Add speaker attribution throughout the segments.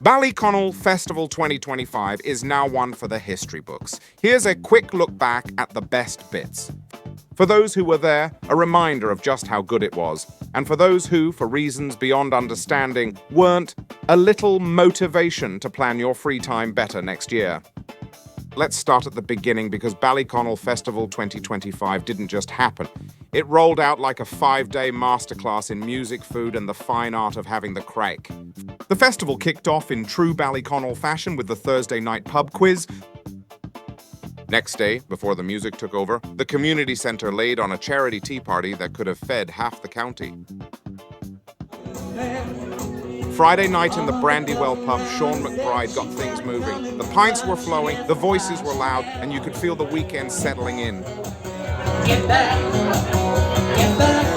Speaker 1: Ballyconnell Festival 2025 is now one for the history books. Here's a quick look back at the best bits. For those who were there, a reminder of just how good it was. And for those who, for reasons beyond understanding, weren't, a little motivation to plan your free time better next year. Let's start at the beginning because Ballyconnell Festival 2025 didn't just happen. It rolled out like a 5-day masterclass in music, food, and the fine art of having the crack. The festival kicked off in true Ballyconnell fashion with the Thursday night pub quiz. Next day, before the music took over, the community centre laid on a charity tea party that could have fed half the county. Friday night in the Brandywell pub, Sean McBride got things moving. The pints were flowing, the voices were loud, and you could feel the weekend settling in. Get back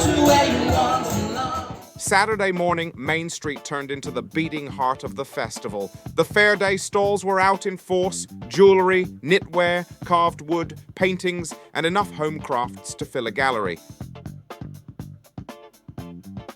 Speaker 1: to where you want to belong. Saturday morning, Main Street turned into the beating heart of the festival. The fair day stalls were out in force, jewellery, knitwear, carved wood, paintings, and enough home crafts to fill a gallery.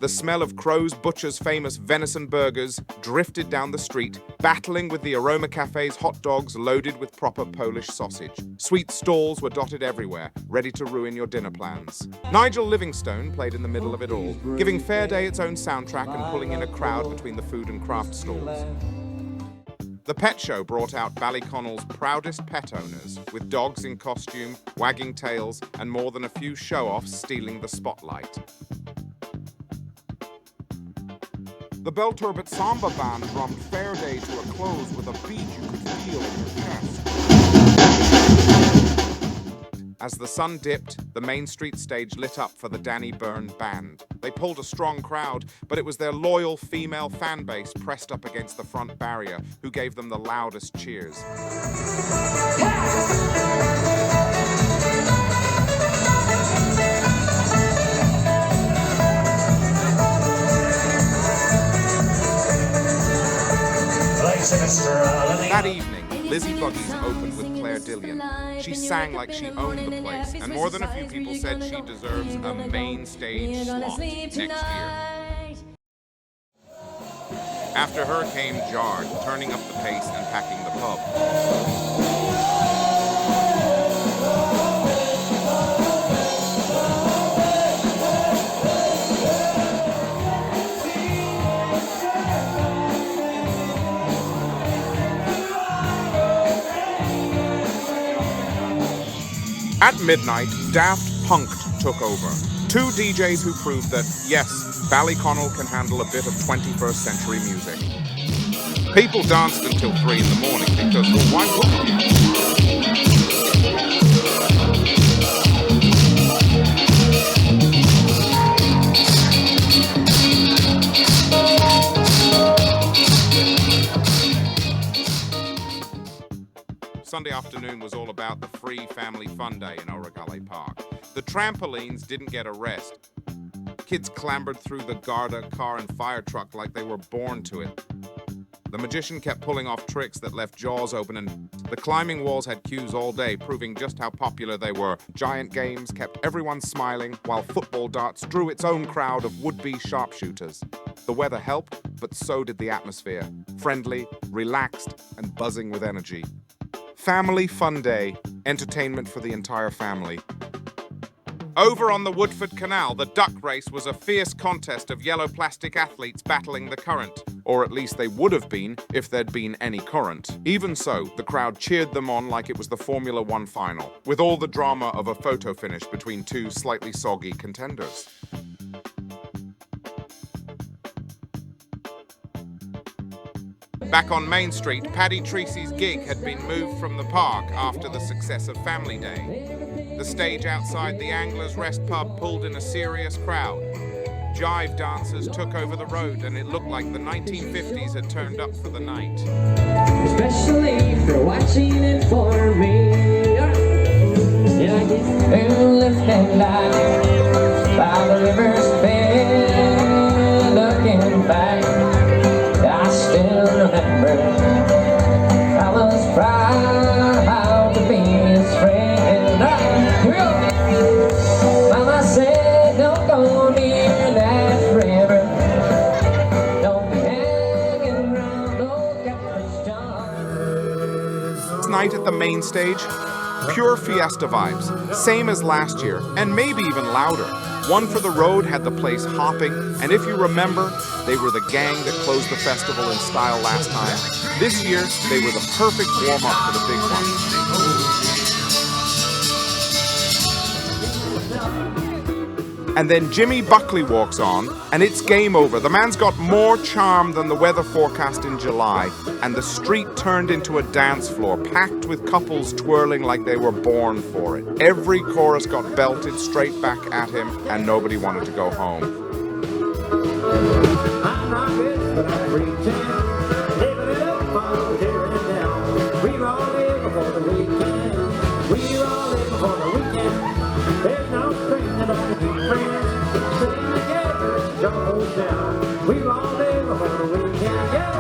Speaker 1: The smell of Crow's Butcher's famous venison burgers drifted down the street, battling with the Aroma Cafe's hot dogs loaded with proper Polish sausage. Sweet stalls were dotted everywhere, ready to ruin your dinner plans. Nigel Livingstone played in the middle of it all, giving Fair Day its own soundtrack and pulling in a crowd between the food and craft stalls. The pet show brought out Ballyconnell's proudest pet owners, with dogs in costume, wagging tails, and more than a few show-offs stealing the spotlight. The Belturbet Samba Band drummed Fair Day to a close with a beat you could feel in your chest. As the sun dipped, the Main Street stage lit up for the Danny Byrne Band. They pulled a strong crowd, but it was their loyal female fan base pressed up against the front barrier who gave them the loudest cheers. That evening, Lizzie Buggies opened with Claire Dillion. She sang like she owned the place, and more than a few people said she deserves a main stage slot next year. After her came Jard, turning up the pace and packing the pub. At midnight, Daft Punk'd took over. Two DJs who proved that, yes, Ballyconnell can handle a bit of 21st century music. People danced until 3 in the morning because, well, why wouldn't you? Sunday afternoon was all about the free family fun day in Oragale Park. The trampolines didn't get a rest. Kids clambered through the Garda car and fire truck like they were born to it. The magician kept pulling off tricks that left jaws open, and the climbing walls had queues all day, proving just how popular they were. Giant games kept everyone smiling, while football darts drew its own crowd of would-be sharpshooters. The weather helped, but so did the atmosphere. Friendly, relaxed, and buzzing with energy. Family Fun Day, entertainment for the entire family. Over on the Woodford Canal, the duck race was a fierce contest of yellow plastic athletes battling the current, or at least they would have been if there'd been any current. Even so, the crowd cheered them on like it was the Formula One final, with all the drama of a photo finish between two slightly soggy contenders. Back on Main Street, Paddy Treacy's gig had been moved from the park after the success of Family Day. The stage outside the Anglers Rest pub pulled in a serious crowd. Jive dancers took over the road, and it looked like the 1950s had turned up for the night. Especially for watching it for me. Yeah, I did. Who lives that life by the river's bed, looking back. I still remember I was proud to be his friend. Here we go. Mama said, don't go near that river. Don't be hanging around no night at the main stage? Pure fiesta vibes, same as last year, and maybe even louder. One for the Road had the place hopping, and if you remember, they were the gang that closed the festival in style last time. This year, they were the perfect warm-up for the big one. And then Jimmy Buckley walks on, and it's game over. The man's got more charm than the weather forecast in July, and the street turned into a dance floor, packed with couples twirling like they were born for it. Every chorus got belted straight back at him, and nobody wanted to go home.
Speaker 2: I'm not rich, but I'm pretend. Living it up, I'm tearing it down. We all live for the weekend. We all live for the weekend. There's no string that I can be friends. Sitting together, jump down. We all live for the weekend, yeah.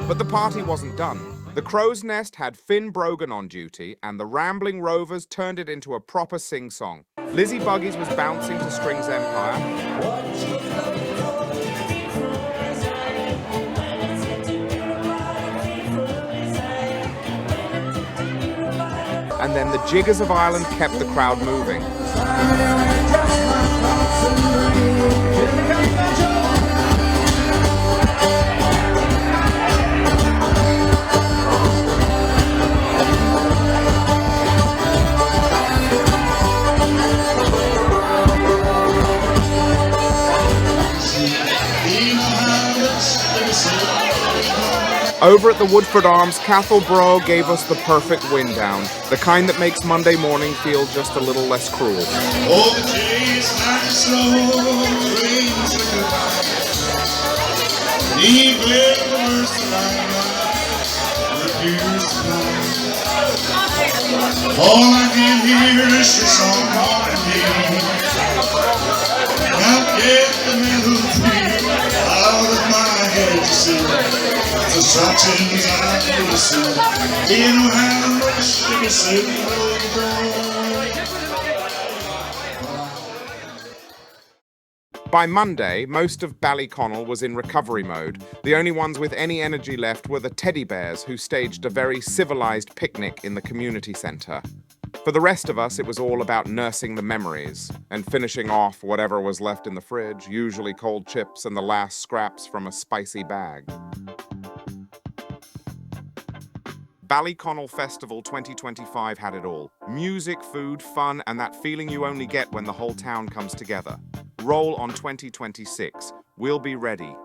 Speaker 1: But the party wasn't done. The Crow's Nest had Finn Brogan on duty, and the Rambling Rovers turned it into a proper sing-song. Lizzie Buggies was bouncing to Strings Empire. And then the Jiggers of Ireland kept the crowd moving. Over at the Woodford Arms, Cathal Bro gave us the perfect wind down, the kind that makes Monday morning feel just a little less cruel.
Speaker 3: Oh, the days like slow rains goodbye. Leave livers to refuse to lie. All I can hear is your song calling me. Now get the melody out of my head, you see. The satins I listen, you know how much they say.
Speaker 1: By Monday, most of Ballyconnell was in recovery mode. The only ones with any energy left were the teddy bears who staged a very civilized picnic in the community centre. For the rest of us, it was all about nursing the memories and finishing off whatever was left in the fridge, usually cold chips and the last scraps from a spicy bag. Ballyconnell Festival 2025 had it all. Music, food, fun, and that feeling you only get when the whole town comes together. Roll on 2026. We'll be ready.